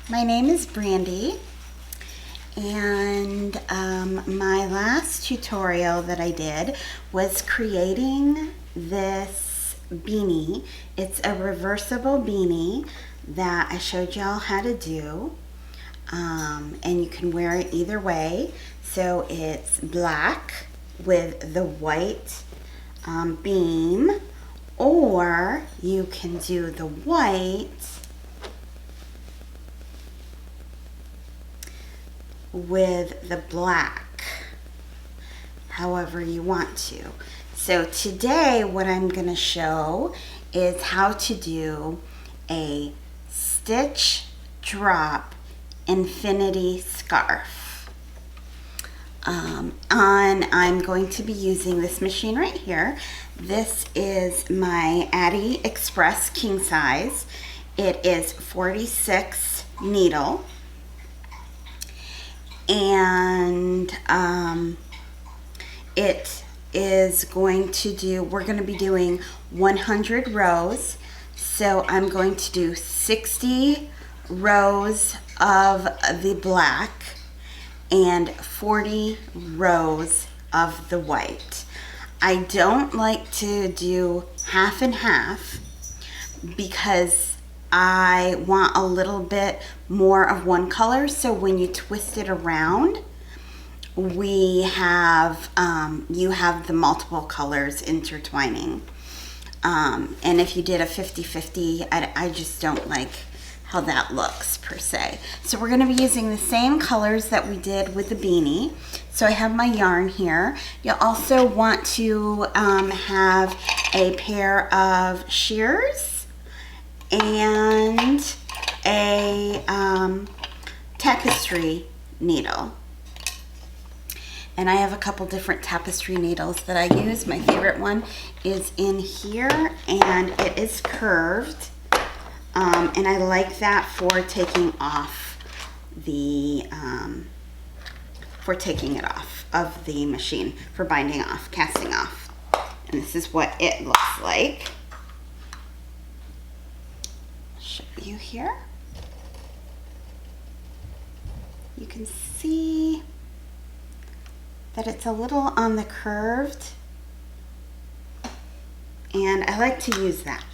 My name is Brandee, and my last tutorial that I did was creating this beanie. It's a reversible beanie that I showed y'all how to do, and you can wear it either way. So it's black with the white beam, or you can do the white with the black, however you want to. So today what I'm going to show is how to do a stitch drop infinity scarf. I'm going to be using this machine right here. This is my Addi Express king size. It is 46 needle. And it is going to do, we're going to be doing 100 rows. So I'm going to do 60 rows of the black and 40 rows of the white. I don't like to do half and half because I want a little bit more of one color, so when you twist it around, we have you have the multiple colors intertwining. And if you did a 50-50, I just don't like how that looks per se. So we're going to be using the same colors that we did with the beanie. So I have my yarn here. You'll also want to have a pair of shears and a tapestry needle. And I have a couple different tapestry needles that I use. My favorite one is in here, and it is curved. And I like that for taking off the, for taking it off of the machine, for binding off, casting off. And this is what it looks like. Show you here. You can see that it's a little on the curved, and I like to use that.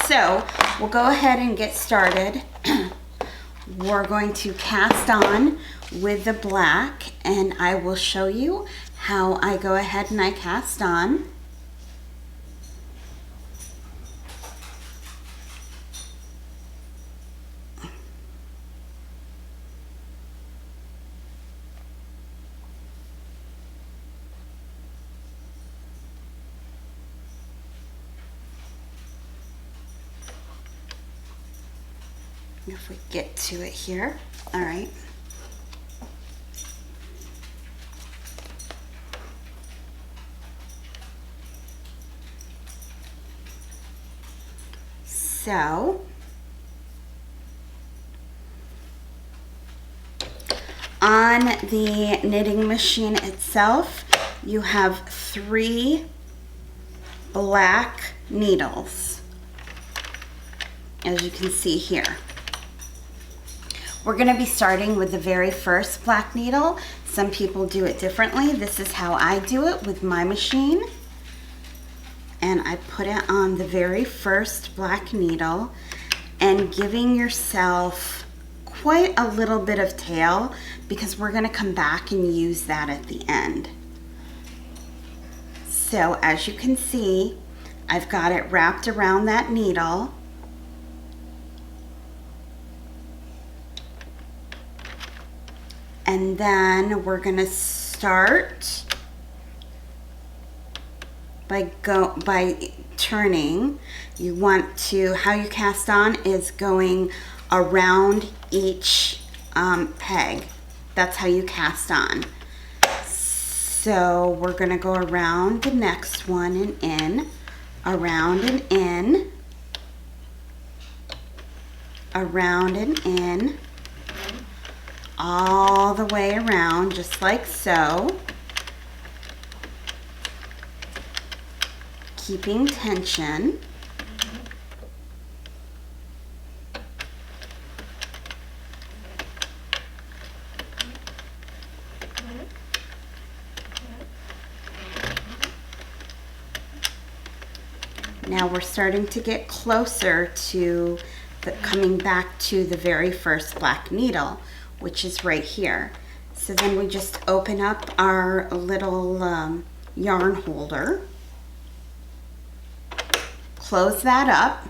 So we'll go ahead and get started. We're going to cast on with the black, and I will show you how I go ahead and I cast on. If we get to it here. All right. So on the knitting machine itself, you have 3 black needles, as you can see here. We're going to be starting with the very first black needle. Some people do it differently. This is how I do it with my machine. And I put it on the very first black needle, and giving yourself quite a little bit of tail because we're going to come back and use that at the end. So as you can see, I've got it wrapped around that needle. And then we're going to start by turning. You want to, how you cast on is going around each peg. That's how you cast on. So we're going to go around the next one and in, around and in, around and in, all the way around, just like so. Keeping tension. Now we're starting to get closer to coming back to the very first black needle, which is right here. So then we just open up our little yarn holder, close that up,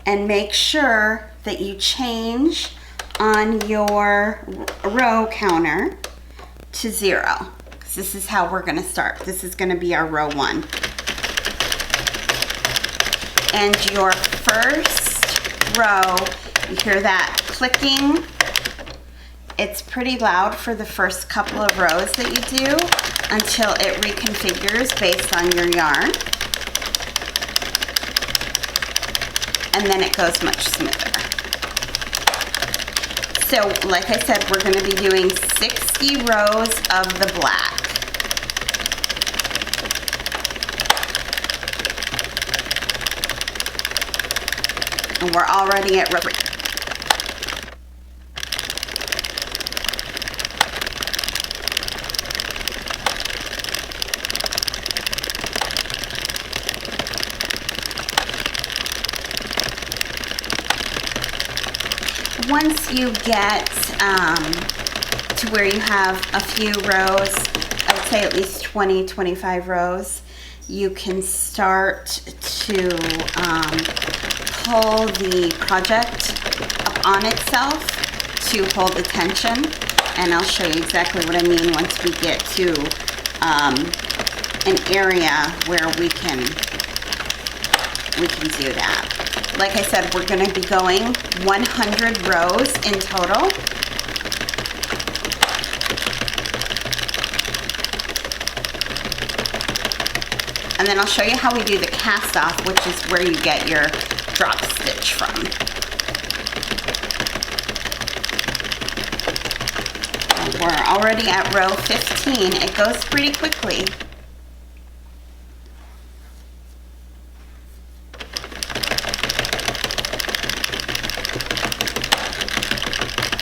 and make sure that you change on your row counter to 0. Because this is how we're gonna start. This is gonna be our row 1. And your first row, you hear that clicking? It's pretty loud for the first couple of rows that you do until it reconfigures based on your yarn. And then it goes much smoother. So like I said, we're gonna be doing 60 rows of the black. And we're already at row 3. Once you get to where you have a few rows, I would say at least 20, 25 rows, you can start to pull the project up on itself to hold the tension. And I'll show you exactly what I mean once we get to an area where we can do that. Like I said, we're going to be going 100 rows in total. And then I'll show you how we do the cast off, which is where you get your drop stitch from. And we're already at row 15. It goes pretty quickly.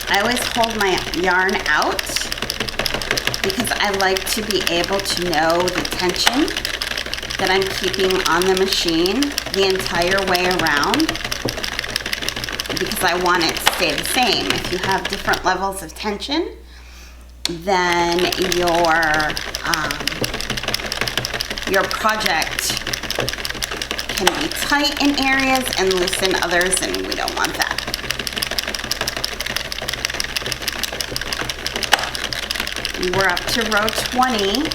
I always hold my yarn out because I like to be able to know the tension that I'm keeping on the machine the entire way around, because I want it to stay the same. If you have different levels of tension, then your project can be tight in areas and loose in others, and we don't want that. We're up to row 20.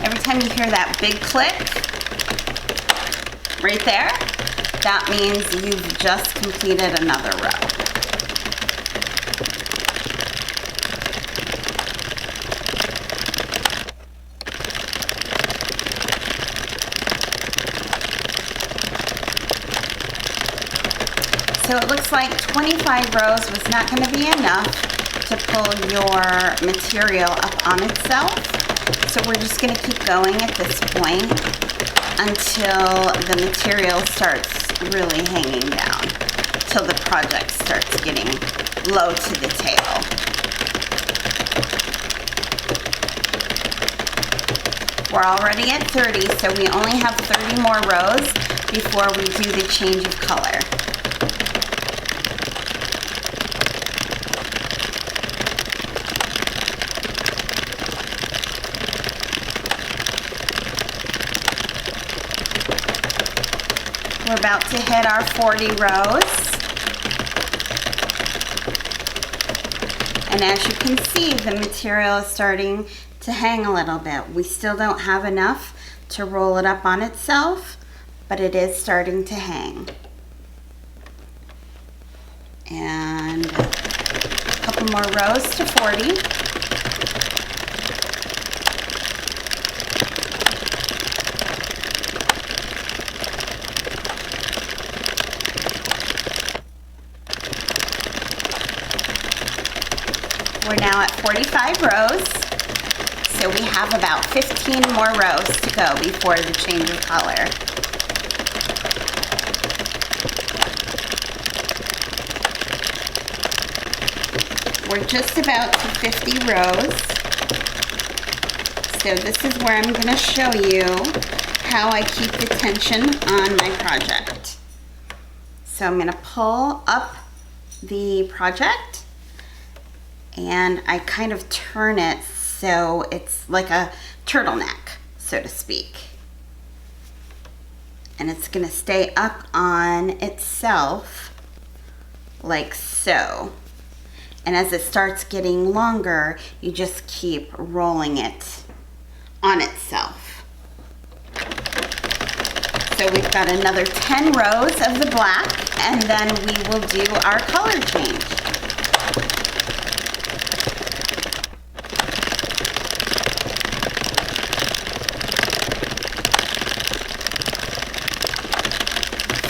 Every time you hear that big click right there, that means you've just completed another row. So it looks like 25 rows was not going to be enough to pull your material up on itself. So we're just going to keep going at this point until the material starts really hanging down, till the project starts getting low to the tail. We're already at 30, so we only have 30 more rows before we do the change of color. We're about to hit our 40 rows. And as you can see, the material is starting to hang a little bit. We still don't have enough to roll it up on itself, but it is starting to hang. And a couple more rows to 40. We're now at 45 rows, so we have about 15 more rows to go before the change of color. We're just about to 50 rows. So this is where I'm gonna show you how I keep the tension on my project. So I'm gonna pull up the project and I kind of turn it so it's like a turtleneck, so to speak. And it's gonna stay up on itself like so. And as it starts getting longer, you just keep rolling it on itself. So we've got another 10 rows of the black, and then we will do our color change.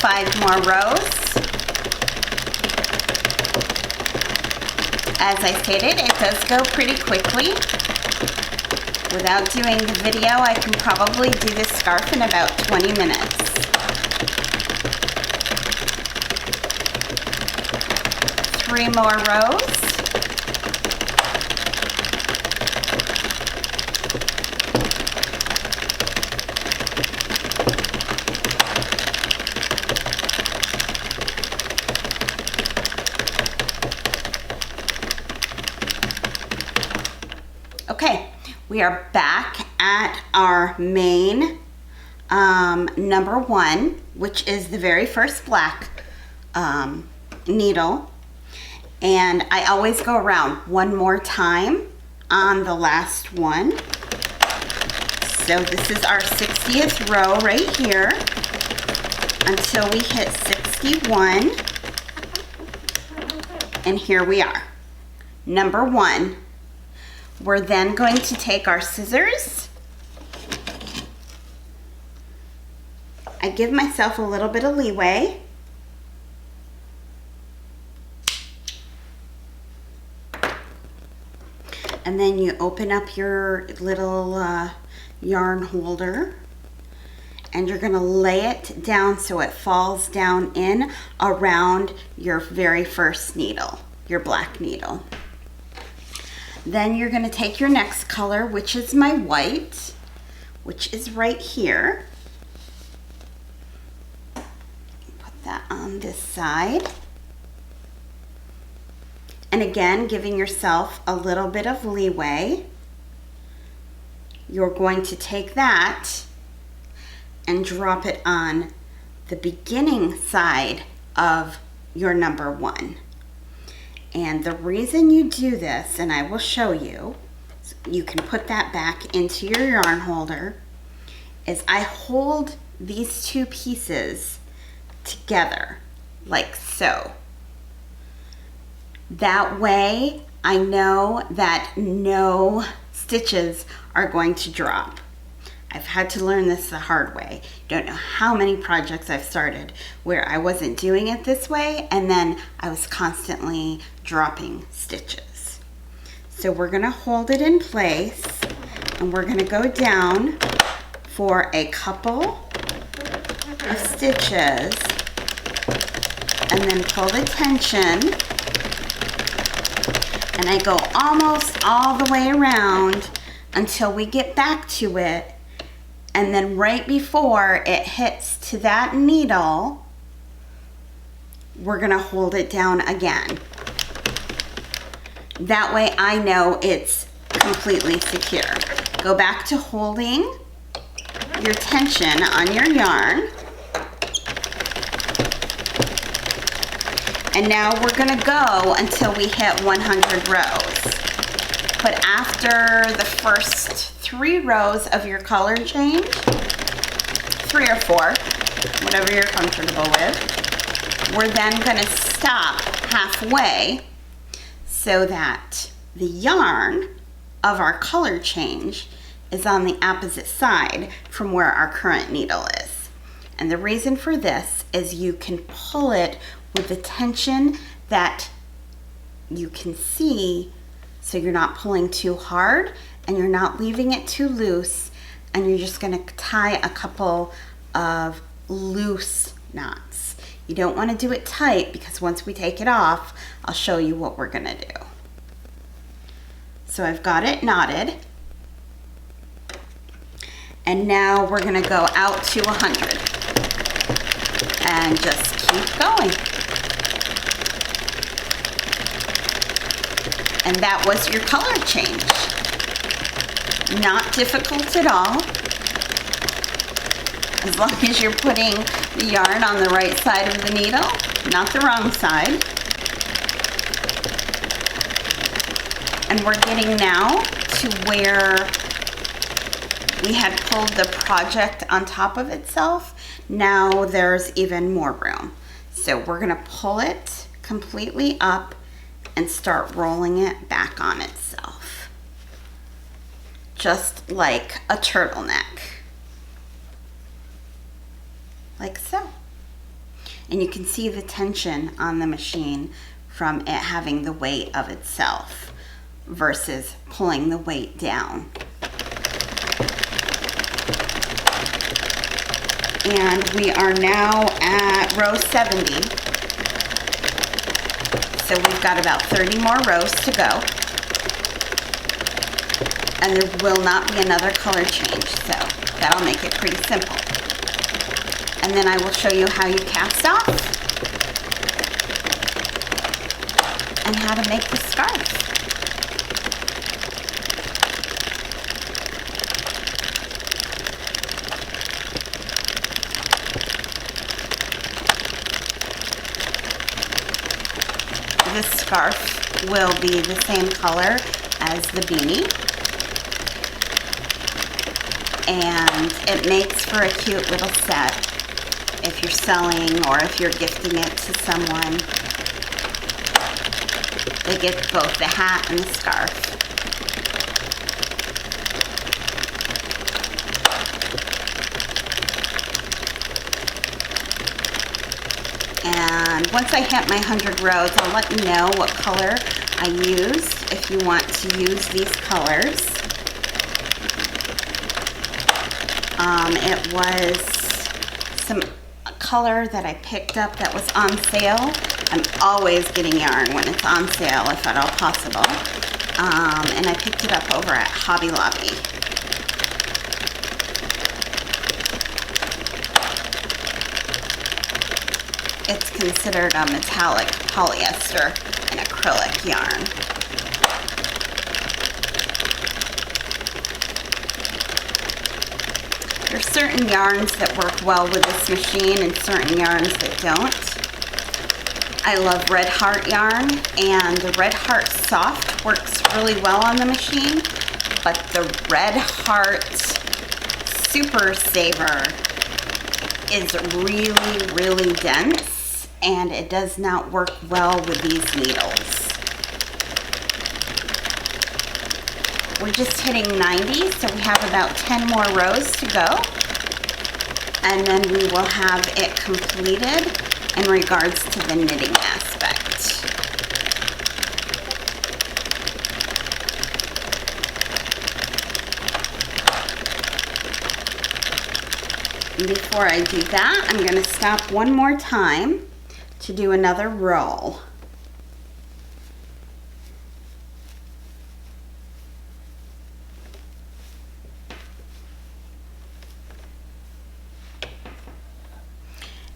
Five more rows. As I stated, it does go pretty quickly. Without doing the video, I can probably do this scarf in about 20 minutes. Three more rows. Okay, we are back at our main number one, which is the very first black needle. And I always go around one more time on the last one. So this is our 60th row right here until we hit 61. And here we are, number one. We're then going to take our scissors. I give myself a little bit of leeway. And then you open up your little yarn holder and you're gonna lay it down so it falls down in around your very first needle, your black needle. Then you're gonna take your next color, which is my white, which is right here. Put that on this side. And again, giving yourself a little bit of leeway. You're going to take that and drop it on the beginning side of your number one. And the reason you do this, and I will show you, so you can put that back into your yarn holder, is I hold these two pieces together like so. That way I know that no stitches are going to drop. I've had to learn this the hard way. Don't know how many projects I've started where I wasn't doing it this way and then I was constantly dropping stitches. So we're gonna hold it in place and we're gonna go down for a couple of stitches and then pull the tension, and I go almost all the way around until we get back to it. And then right before it hits to that needle, we're gonna hold it down again. That way I know it's completely secure. Go back to holding your tension on your yarn. And now we're gonna go until we hit 100 rows. But after the first 3 rows of your color change, 3 or 4, whatever you're comfortable with, we're then gonna stop halfway so that the yarn of our color change is on the opposite side from where our current needle is. And the reason for this is you can pull it with the tension that you can see, so you're not pulling too hard and you're not leaving it too loose, and you're just gonna tie a couple of loose knots. You don't wanna do it tight because once we take it off, I'll show you what we're gonna do. So I've got it knotted. And now we're gonna go out to 100 and just keep going. And that was your color change. Not difficult at all. As long as you're putting the yarn on the right side of the needle, not the wrong side. And we're getting now to where we had pulled the project on top of itself. Now there's even more room. So we're gonna pull it completely up and start rolling it back on itself. Just like a turtleneck. Like so. And you can see the tension on the machine from it having the weight of itself versus pulling the weight down. And we are now at row 70. So we've got about 30 more rows to go. And there will not be another color change, so that'll make it pretty simple. And then I will show you how you cast off and how to make the scarf. This scarf will be the same color as the beanie. And it makes for a cute little set if you're selling or if you're gifting it to someone. They get both the hat and the scarf. And once I hit my 100 rows, I'll let you know what color I used if you want to use these colors. It was some color that I picked up that was on sale. I'm always getting yarn when it's on sale, if at all possible. And I picked it up over at Hobby Lobby. It's considered a metallic polyester and acrylic yarn. There's certain yarns that work well with this machine and certain yarns that don't. I love Red Heart yarn, and the Red Heart Soft works really well on the machine, but the Red Heart Super Saver is really, really dense, and it does not work well with these needles. We're just hitting 90, so we have about 10 more rows to go. And then we will have it completed in regards to the knitting aspect. And before I do that, I'm going to stop one more time to do another roll.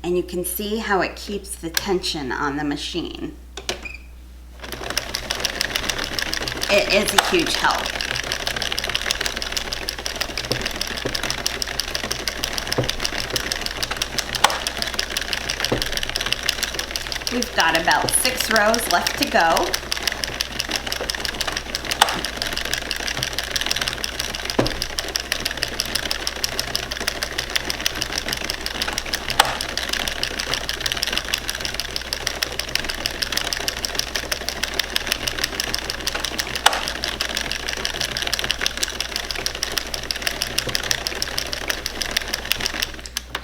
And you can see how it keeps the tension on the machine. It is a huge help. We've got about 6 rows left to go.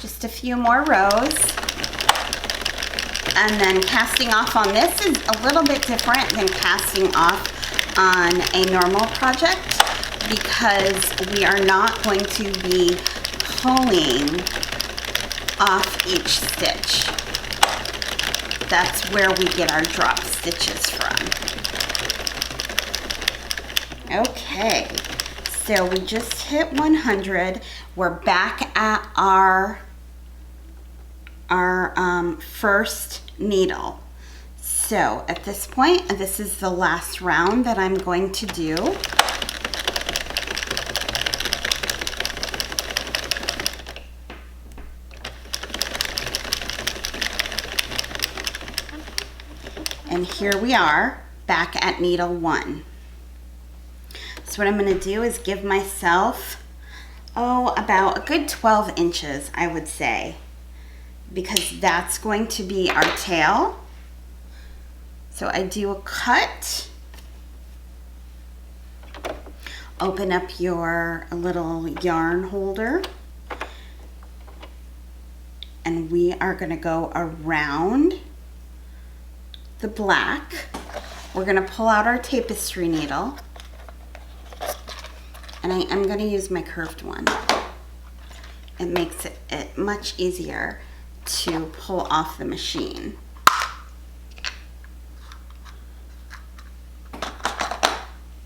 Just a few more rows. And then casting off on this is a little bit different than casting off on a normal project because we are not going to be pulling off each stitch. That's where we get our drop stitches from. Okay, So we just hit 100. We're back at our first needle. So at this point, this is the last round that I'm going to do. And here we are back at needle 1. So what I'm going to do is give myself, about a good 12 inches, I would say, because that's going to be our tail. So I do a cut, open up your little yarn holder, and we are going to go around the black. We're going to pull out our tapestry needle, and I am going to use my curved one. It makes it much easier to pull off the machine.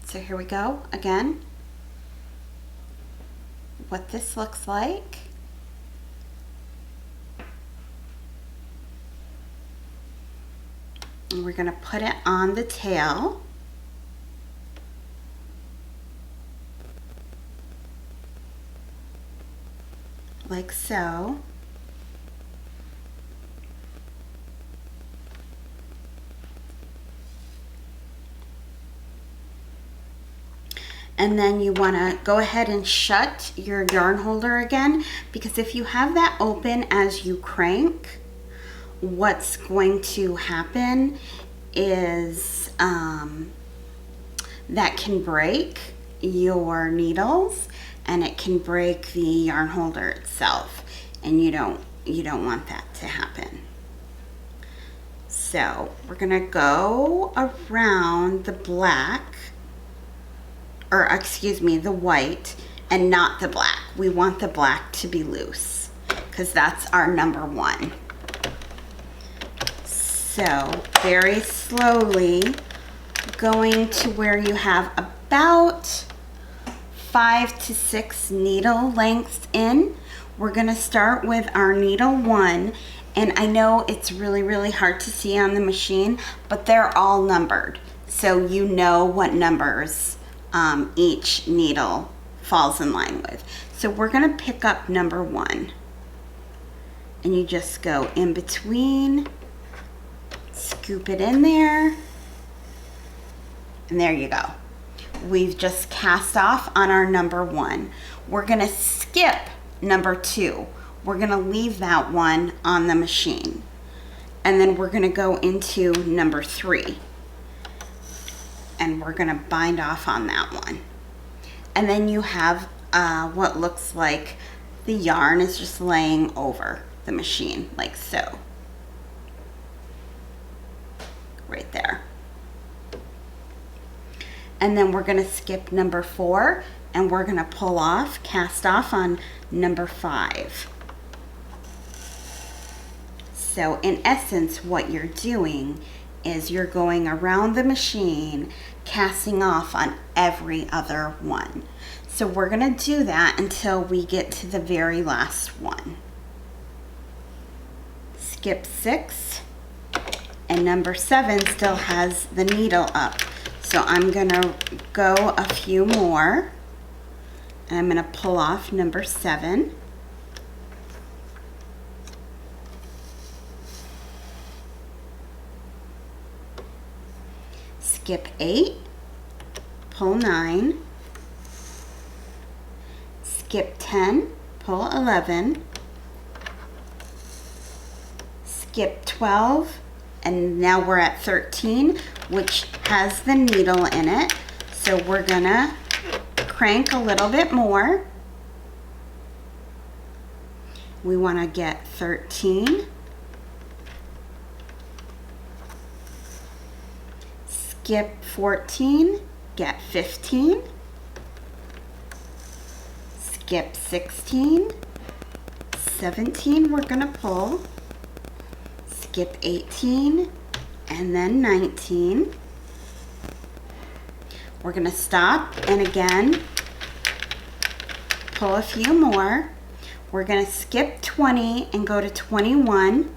So here we go again. What this looks like. And we're going to put it on the tail. Like so. And then you want to go ahead and shut your yarn holder again, because if you have that open as you crank, what's going to happen is that can break your needles, and it can break the yarn holder itself, and you don't want that to happen. So we're gonna go around the black, or excuse me, the white, and not the black. We want the black to be loose because that's our number 1. So very slowly going to where you have about 5 to 6 needle lengths in. We're going to start with our needle 1, and I know it's really hard to see on the machine, but they're all numbered, so you know what numbers each needle falls in line with. So we're going to pick up number 1, and you just go in between, scoop it in there, and there you go. We've just cast off on our number 1. We're going to skip number 2. We're going to leave that one on the machine, and then we're going to go into number 3, and we're going to bind off on that one. And then you have what looks like the yarn is just laying over the machine, like so, right there. And then we're going to skip number 4, and we're going to pull off, cast off on number 5. So in essence, what you're doing is you're going around the machine, casting off on every other one. So we're going to do that until we get to the very last one. Skip 6, and number 7 still has the needle up. So I'm going to go a few more, and I'm going to pull off number 7. Skip 8, pull 9, skip 10, pull 11, skip 12, and now we're at 13, which has the needle in it. So we're gonna crank a little bit more. We want to get 13. Skip 14, get 15, skip 16, 17 we're going to pull, skip 18, and then 19. We're going to stop, and again, pull a few more. We're going to skip 20 and go to 21.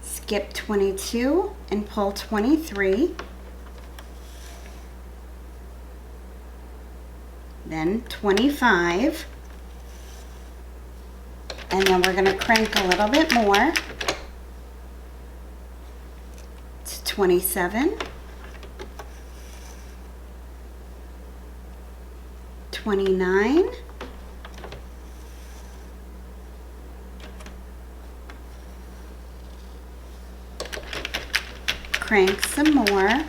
Skip 22 and pull 23. Then 25. And then we're going to crank a little bit more to 27. 29. Crank some more.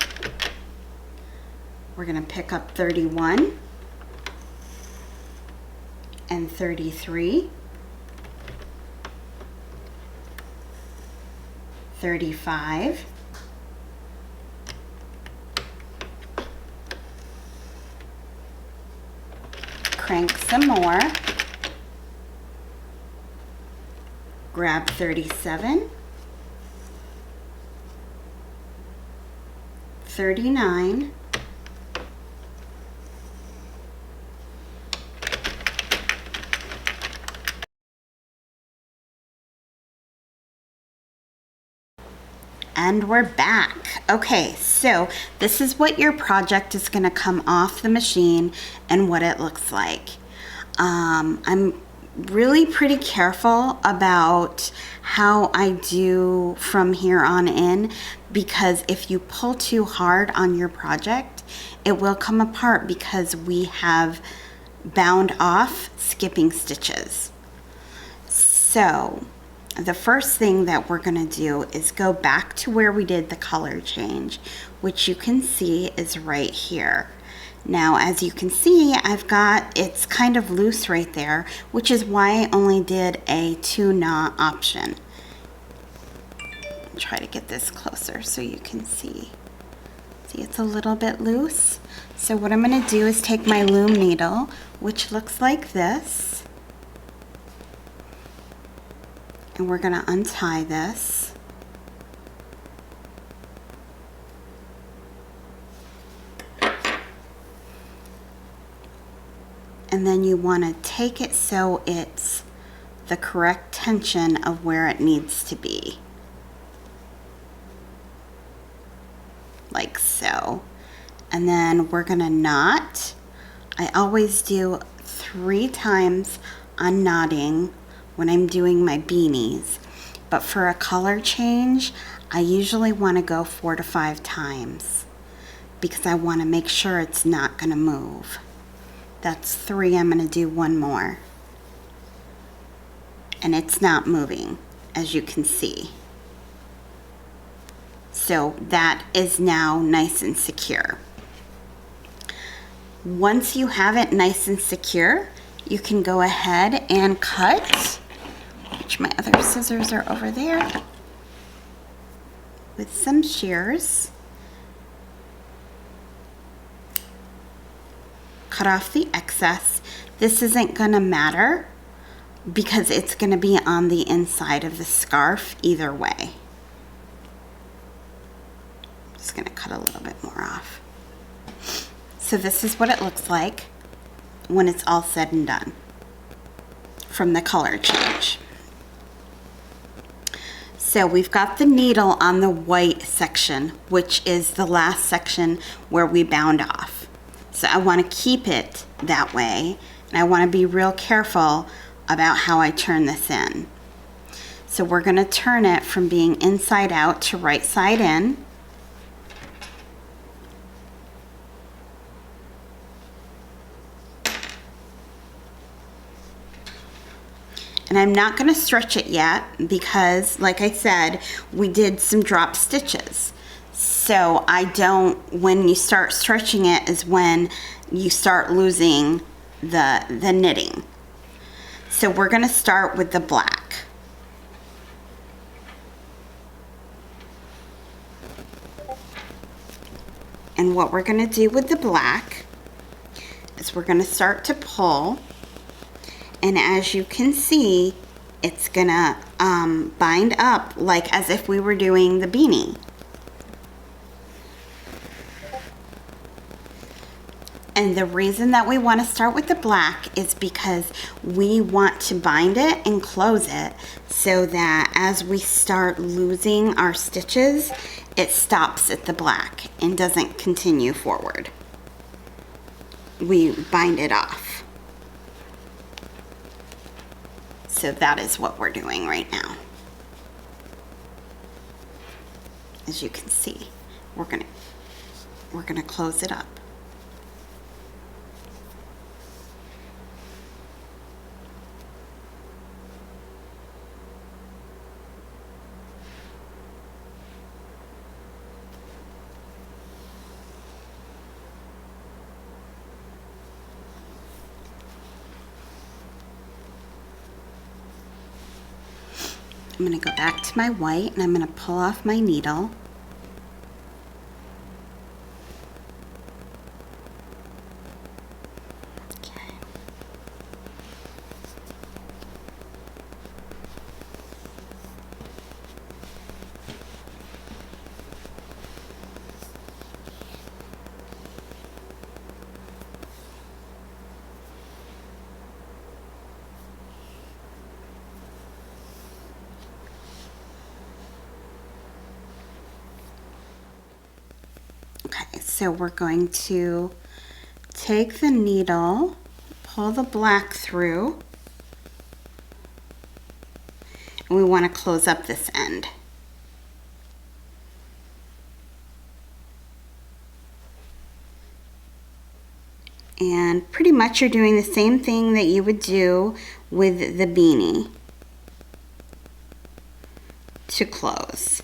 We're going to pick up 31 and 33. 35. Crank some more. Grab 37. 39. And we're back. Okay, so this is what your project is going to come off the machine and what it looks like. I'm really pretty careful about how I do from here on in, because if you pull too hard on your project, it will come apart because we have bound off skipping stitches. So the first thing that we're going to do is go back to where we did the color change, which you can see is right here. Now, as you can see, it's kind of loose right there, which is why I only did a 2-knot option. I'll try to get this closer so you can see. See, it's a little bit loose. So what I'm going to do is take my loom needle, which looks like this, and we're going to untie this. And then you want to take it so it's the correct tension of where it needs to be. Like so. And then we're going to knot. I always do 3 times unknotting when I'm doing my beanies. But for a color change, I usually want to go 4 to 5 times because I want to make sure it's not going to move. That's 3. I'm going to do 1 more. And it's not moving, as you can see. So that is now nice and secure. Once you have it nice and secure, you can go ahead and cut, which my other scissors are over there, with some shears. Cut off the excess. This isn't going to matter because it's going to be on the inside of the scarf either way. I'm just going to cut a little bit more off. So this is what it looks like when it's all said and done from the color change. So we've got the needle on the white section, which is the last section where we bound off. So I want to keep it that way, and I want to be real careful about how I turn this in. So we're going to turn it from being inside out to right side in. And I'm not going to stretch it yet because, like I said, we did some drop stitches. So when you start stretching it is when you start losing the knitting. So we're going to start with the black. And what we're going to do with the black is we're going to start to pull. And as you can see, it's going to bind up like as if we were doing the beanie. And the reason that we want to start with the black is because we want to bind it and close it so that as we start losing our stitches, it stops at the black and doesn't continue forward. We bind it off. So that is what we're doing right now. As you can see, we're gonna close it up. I'm going to go back to my white and I'm going to pull off my needle. Okay. Okay, so we're going to take the needle, pull the black through, and we want to close up this end. And pretty much you're doing the same thing that you would do with the beanie to close.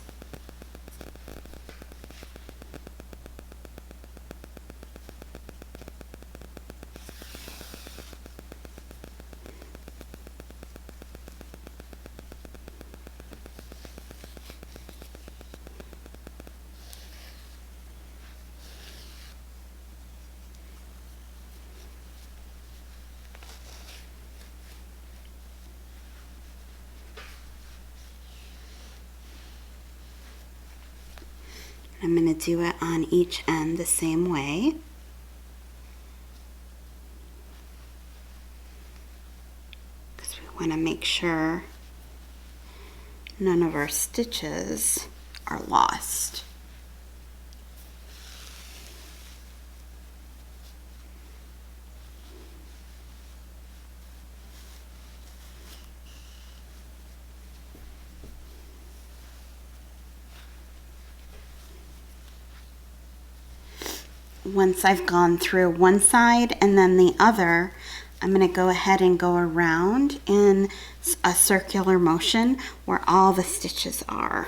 I'm going to do it on each end the same way. Because we want to make sure none of our stitches are lost. Once I've gone through one side and then the other, I'm going to go ahead and go around in a circular motion where all the stitches are.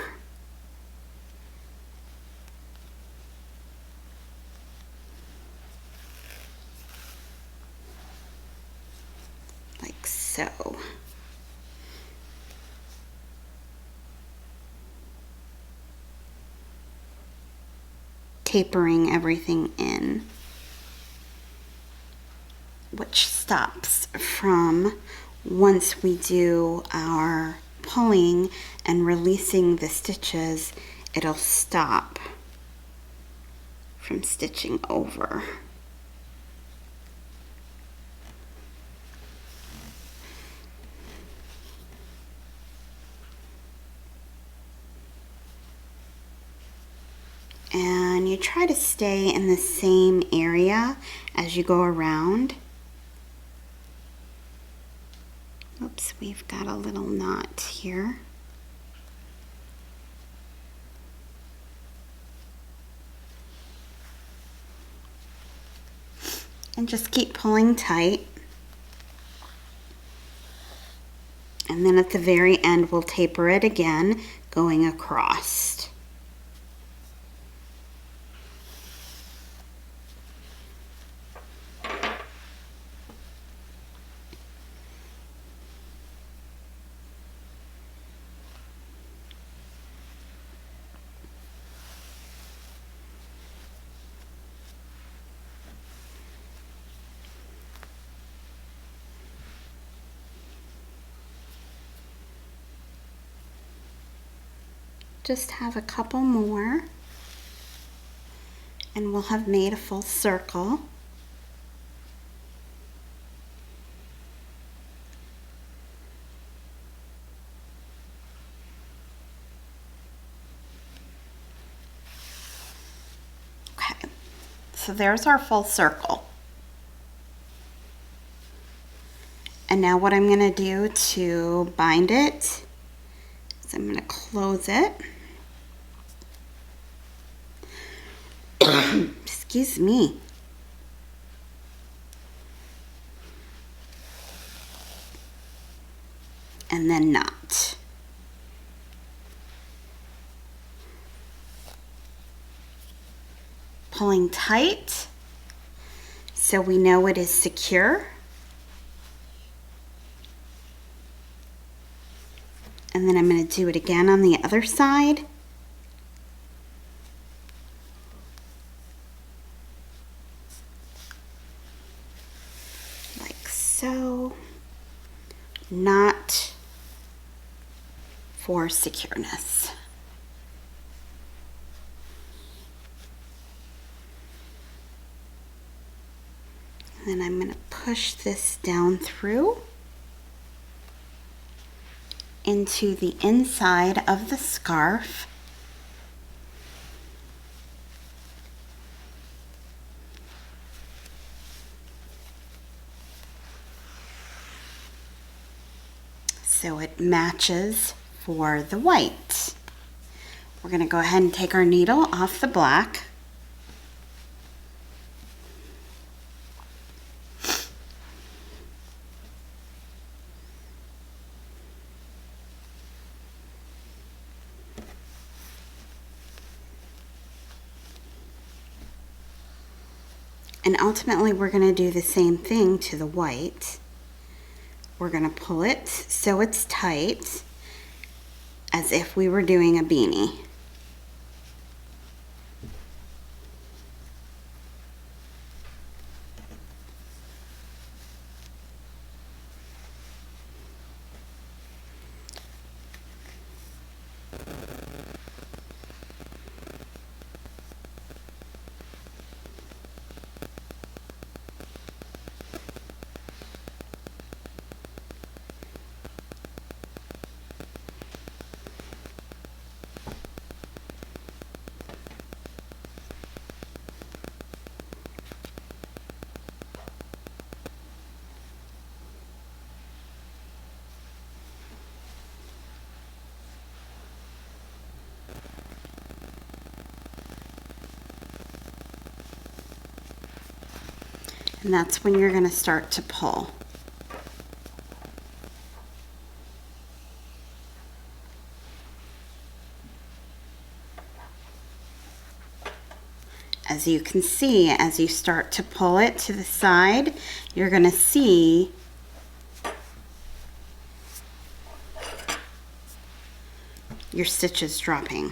Like so. Tapering everything in, which stops from, once we do our pulling and releasing the stitches, it'll stop from stitching over. And you try to stay in the same area as you go around. Oops, we've got a little knot here. And just keep pulling tight. And then at the very end, we'll taper it again, going across. Just have a couple more and we'll have made a full circle. So there's our full circle. And now what I'm going to do to bind it is I'm going to close it. Excuse me. And then knot. Pulling tight so we know it is secure. And then I'm going to do it again on the other side. Like so. Knot for secureness. And then I'm going to push this down through into the inside of the scarf. So it matches for the white. We're going to go ahead and take our needle off the black. And ultimately we're going to do the same thing to the white. We're going to pull it so it's tight as if we were doing a beanie. And that's when you're going to start to pull. As you can see, as you start to pull it to the side, you're going to see your stitches dropping.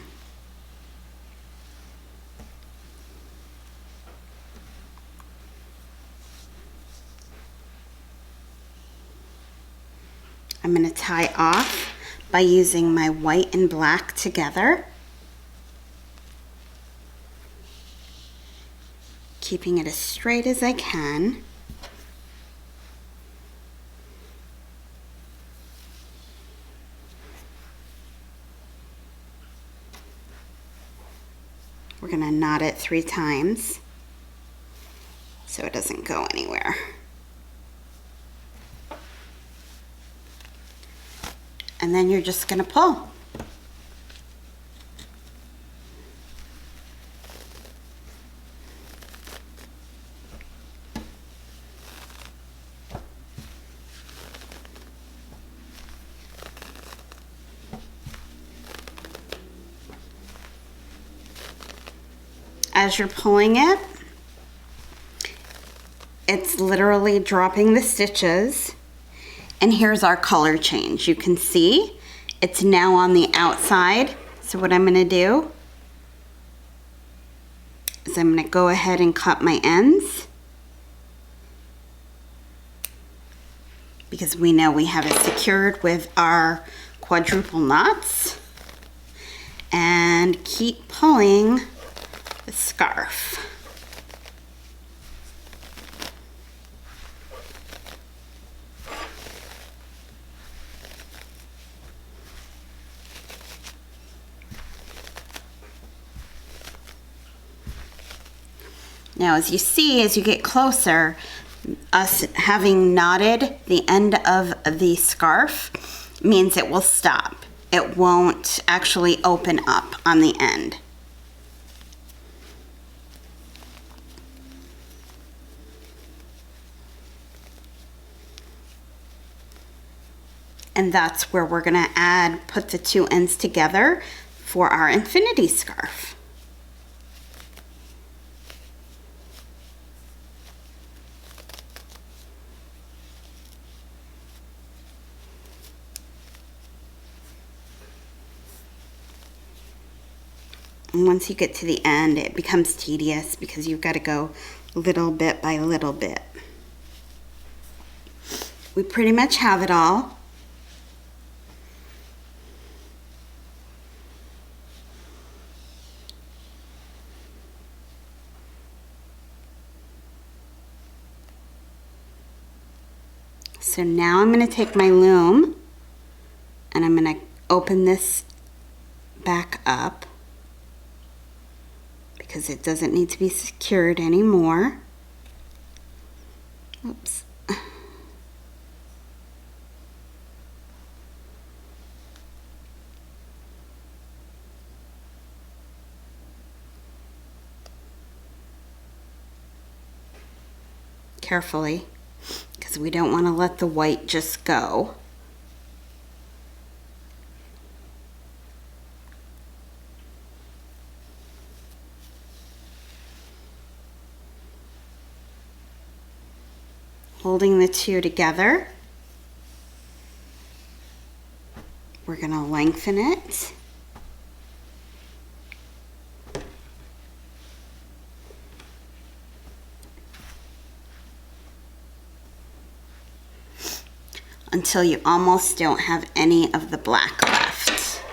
I'm going to tie off by using my white and black together, keeping it as straight as I can. We're going to knot it 3 times so it doesn't go anywhere. And then you're just going to pull. As you're pulling it, it's literally dropping the stitches. And here's our color change. You can see it's now on the outside. So what I'm going to do is I'm going to go ahead and cut my ends, because we know we have it secured with our quadruple knots, and keep pulling the scarf. Now, as you see, as you get closer, us having knotted the end of the scarf means it will stop. It won't actually open up on the end. And that's where we're gonna put the two ends together for our infinity scarf. And once you get to the end, it becomes tedious because you've got to go little bit by little bit. We pretty much have it all. So now I'm going to take my loom and I'm going to open this back up because it doesn't need to be secured anymore. Oops. Carefully, because we don't want to let the white just go. Holding the two together, we're going to lengthen it. Until you almost don't have any of the black left.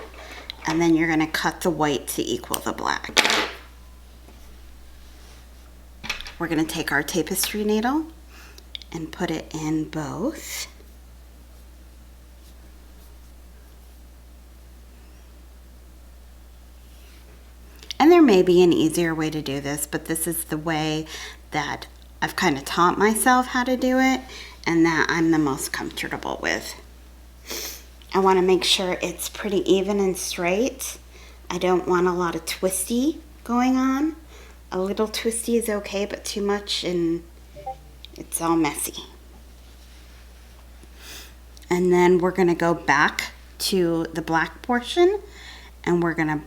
And then you're going to cut the white to equal the black. We're going to take our tapestry needle and put it in both. And there may be an easier way to do this, but this is the way that I've kind of taught myself how to do it and that I'm the most comfortable with. I want to make sure it's pretty even and straight. I don't want a lot of twisty going on. A little twisty is okay, but too much and it's all messy. And then we're going to go back to the black portion and we're going to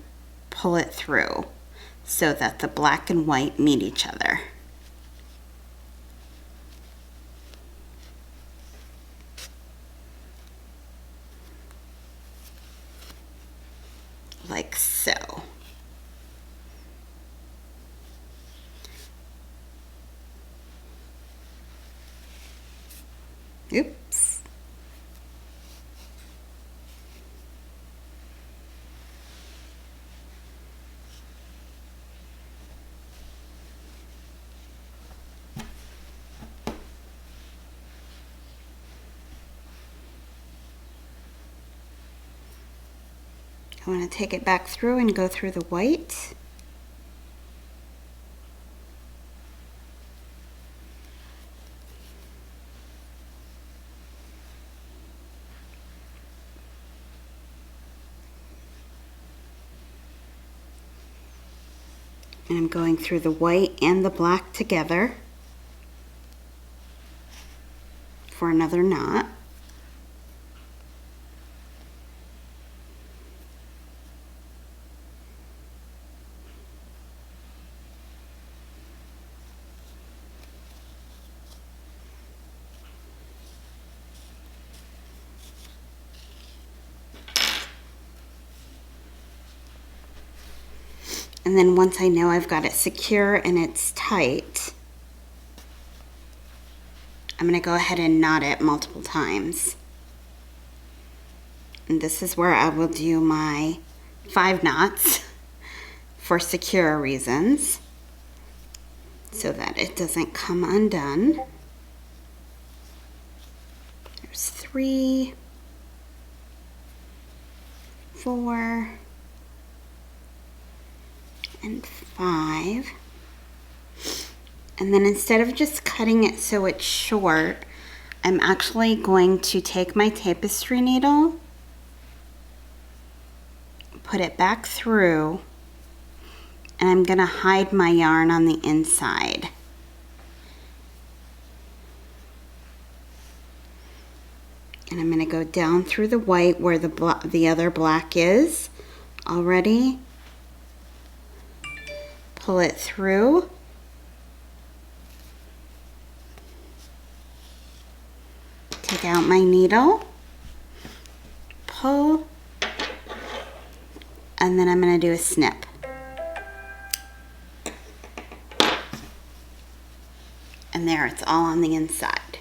pull it through so that the black and white meet each other. Like so. Oops. I want to take it back through and go through the white. And I'm going through the white and the black together for another knot. And then once I know I've got it secure and it's tight, I'm going to go ahead and knot it multiple times. And this is where I will do my 5 knots for secure reasons so that it doesn't come undone. There's 3, 4, and 5. And then instead of just cutting it so it's short, I'm actually going to take my tapestry needle, put it back through, and I'm gonna hide my yarn on the inside. And I'm gonna go down through the white where the other black is already. Pull it through. Take out my needle, pull, and then I'm going to do a snip. And there, it's all on the inside.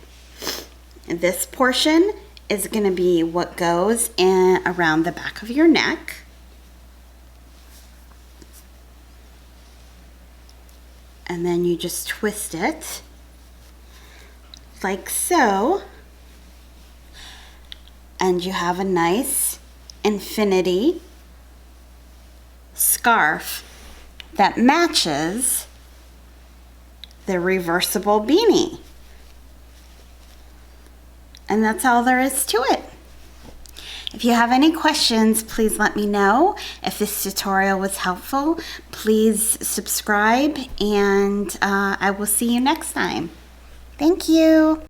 This portion is going to be what goes in around the back of your neck. And then you just twist it like so. And you have a nice infinity scarf that matches the reversible beanie. And that's all there is to it. If you have any questions, please let me know. If this tutorial was helpful, please subscribe, and I will see you next time. Thank you.